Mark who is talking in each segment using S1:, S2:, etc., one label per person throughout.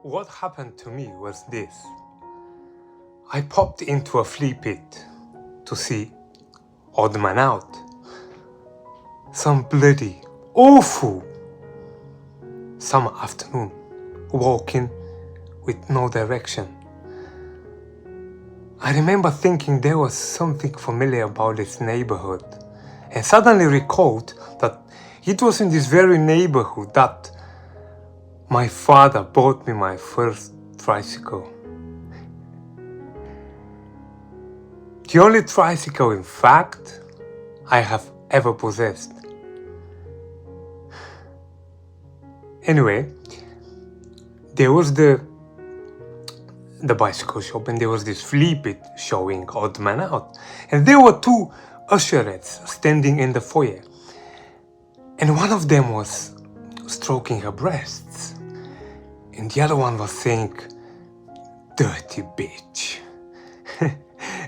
S1: What happened to me was this. I popped into a flea pit to see Odd Man Out. Some bloody awful summer afternoon, walking with no direction. I remember thinking there was something familiar about this neighborhood, and suddenly recalled that it was in this very neighborhood that my father bought me my first tricycle. The only tricycle, in fact, I have ever possessed. Anyway, there was the bicycle shop, and there was this flea pit showing Odd Man Out. And there were two usherettes standing in the foyer. And one of them was stroking her breasts. And the other one was saying, "Dirty bitch."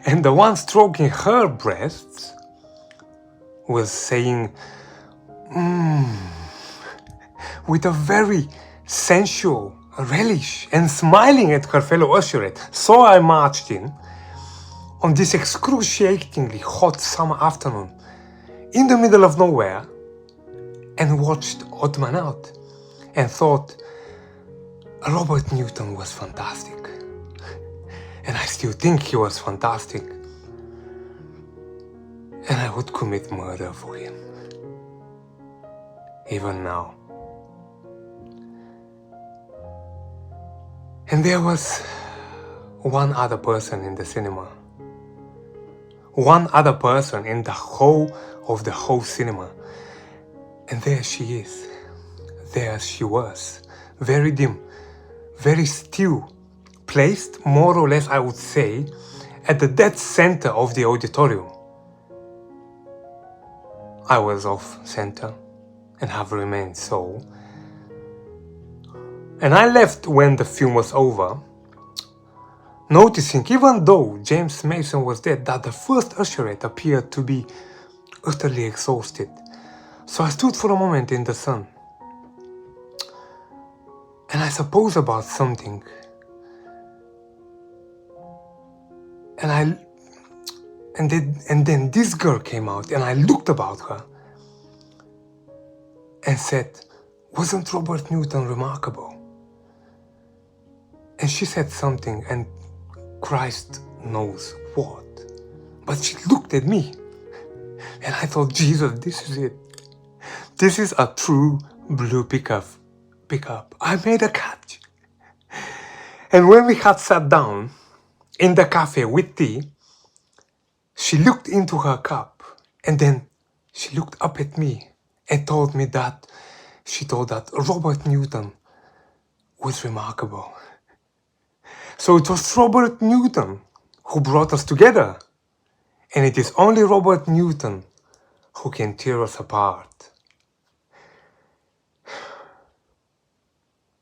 S1: And the one stroking her breasts was saying, with a very sensual relish and smiling at her fellow usherette. So I marched in on this excruciatingly hot summer afternoon in the middle of nowhere and watched Odd Man Out and thought Robert Newton was fantastic. And I still think he was fantastic. And I would commit murder for him. Even now. And there was one other person in the cinema. One other person in the whole of the whole cinema. And there she is. There she was. Very dim. Very still. Placed, more or less, I would say, at the dead center of the auditorium. I was off center and have remained so. And I left when the film was over, noticing, even though James Mason was dead, that the first usherette appeared to be utterly exhausted. So I stood for a moment in the sun. And I suppose about something. And then this girl came out, and I looked about her and said, "Wasn't Robert Newton remarkable?" And she said something, and Christ knows what. But she looked at me, and I thought, Jesus, this is it. This is a true blue pickup. I made a catch. And when we had sat down in the cafe with tea, she looked into her cup, and then she looked up at me and told me that she thought that Robert Newton was remarkable. So it was Robert Newton who brought us together, and it is only Robert Newton who can tear us apart.